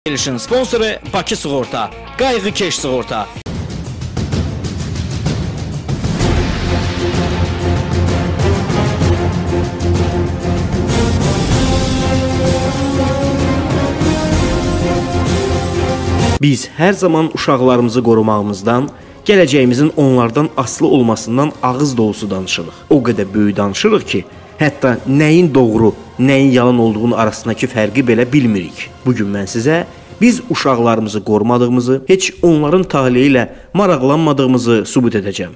Verilişin sponsoru Bakı Sığorta, Qayğı Keş Sığorta. Biz hər zaman uşaqlarımızı qorumağımızdan, gələcəyimizin onlardan asılı olmasından ağız dolusu danışırıq. O qədər böyük danışırıq ki, hətta nəyin doğru, nəyin yalan olduğunun arasındakı fərqi belə bilmirik. Bugün mən sizə biz uşaqlarımızı qorumadığımızı, heç onların taleyi ilə maraqlanmadığımızı sübut edəcəm.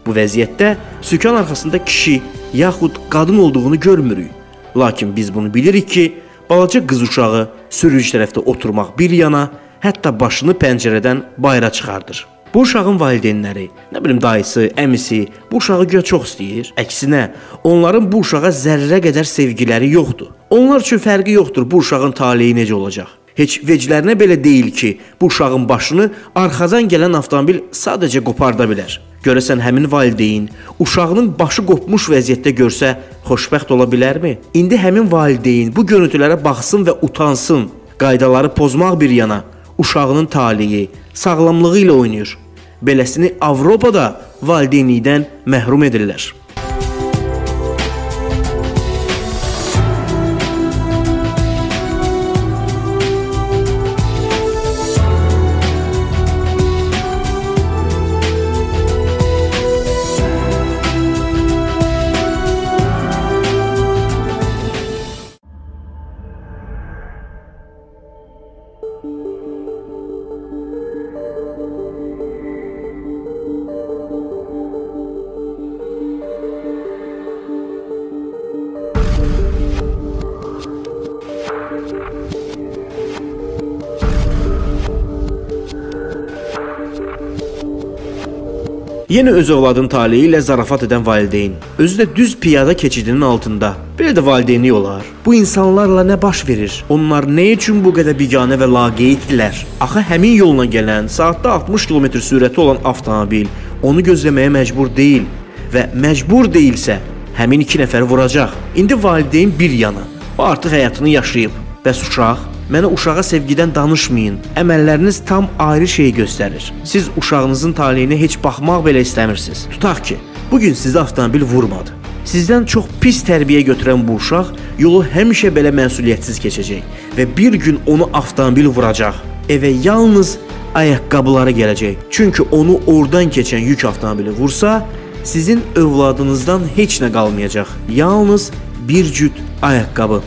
Bu vəziyyətdə sükan arxasında kişi yaxud qadın olduğunu görmürük. Lakin biz bunu bilirik ki, balaca qız uşağı sürücü tərəfdə oturmaq bir yana, hətta başını pəncərədən bayıra çıxardır. Bu uşağın valideynləri, nə bilim dayısı, əmisi bu uşağı güya çox istəyir. Əksinə, onların bu uşağa zərrə qədər sevgiləri yoxdur. Onlar üçün fərqi yoxdur bu uşağın taleyi necə olacaq. Heç veclərinə belə deyil ki, bu uşağın başını arxadan gələn avtomobil sadəcə qoparda bilər. Görəsən həmin valideyn uşağının başı qopmuş vəziyyətdə görsə xoşbəxt ola bilərmi? İndi həmin valideyn bu görüntülərə baxsın və utansın. Qaydaları pozmaq bir yana, uşağının taleyi, sağlamlığı ilə oynayır. Beləsini Avropada valideynlikdən məhrum edirlər. Yenə öz övladın taleyi ilə zarafat edən valideyn, özü də düz piyada keçidinin altında. Belə də valideynlik olar. Bu insanlarla nə baş verir? Onlar nə üçün bu qədər biganə və laqeyddirlər? Axı həmin yolla gələn, saatda 60 km sürəti olan avtomobil onu gözləməyə məcbur deyil və məcbur deyilsə, həmin iki nəfəri vuracaq. İndi valideyn bir yana, o artıq həyatını yaşayıb. Bəs uşaq? Mənə uşağa sevgidən danışmayın. Əməlləriniz tam ayrı şey göstərir. Siz uşağınızın taleyinə heç baxmaq belə istəmirsiniz. Tutaq ki, bugün sizə avtomobil vurmadı. Sizdən çox pis tərbiyə götürən bu uşaq yolu həmişə belə məsuliyyətsiz keçəcək və bir gün onu avtomobil vuracaq. Evə yalnız ayaqqabıları gələcək. Çünki onu oradan keçən yük avtomobili vursa, sizin övladınızdan heç nə qalmayacaq. Yalnız bir cüt ayaqqabı.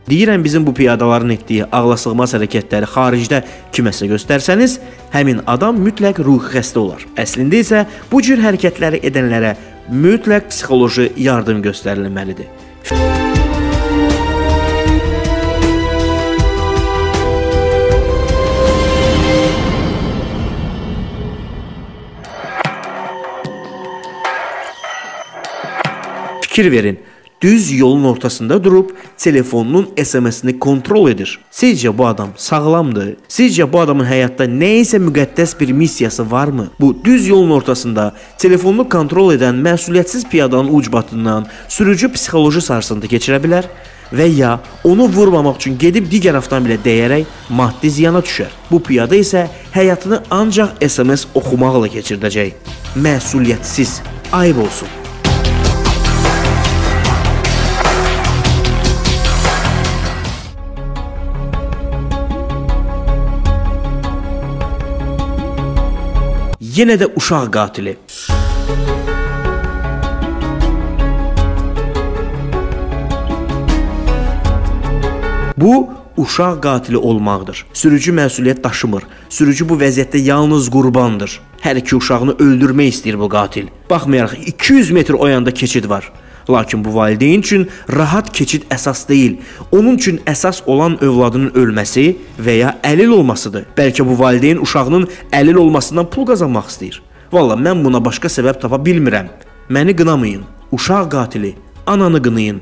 Deyirəm bizim bu piyadaların etdiyi ağlasığmaz hərəkətləri xaricdə kiməsə göstərsəniz, həmin adam mütləq ruhi xəstə olar. Əslində isə bu cür hərəkətləri edənlərə mütləq psixoloji yardım göstərilməlidir. Fikir verin, düz yolun ortasında durub telefonunun SMS-ini kontrol edir. Sizcə bu adam sağlamdır? Sizcə bu adamın həyatda nəyəsə müqəddəs bir missiyası varmı? Bu düz yolun ortasında telefonunu kontrol edən məsuliyyətsiz piyadanın ucbatından sürücü psixoloji sarsıntı keçirə bilər və ya onu vurmamaq üçün gedib digər avtomobilə dəyərək maddi ziyana düşər. Bu piyada isə həyatını ancaq SMS oxumaqla keçirdəcək. Məsuliyyətsiz, ayıb olsun. Yenə də uşaq qatili. Bu, uşaq qatili olmaqdır. Sürücü məsuliyyət daşımır. Sürücü bu vəziyyətdə yalnız qurbandır. Hər iki uşağını öldürmək istəyir bu qatil. Baxmayaraq 200 metr o yanda keçid var. Lakin bu valideyn üçün rahat keçid əsas deyil. Onun üçün əsas olan övladının ölməsi və ya əlil olmasıdır. Bəlkə bu valideyn uşağının əlil olmasından pul qazanmaq istəyir. Valla mən buna başqa səbəb tapa bilmirəm. Məni qınamayın. Uşaq qatili, ananı qınayın.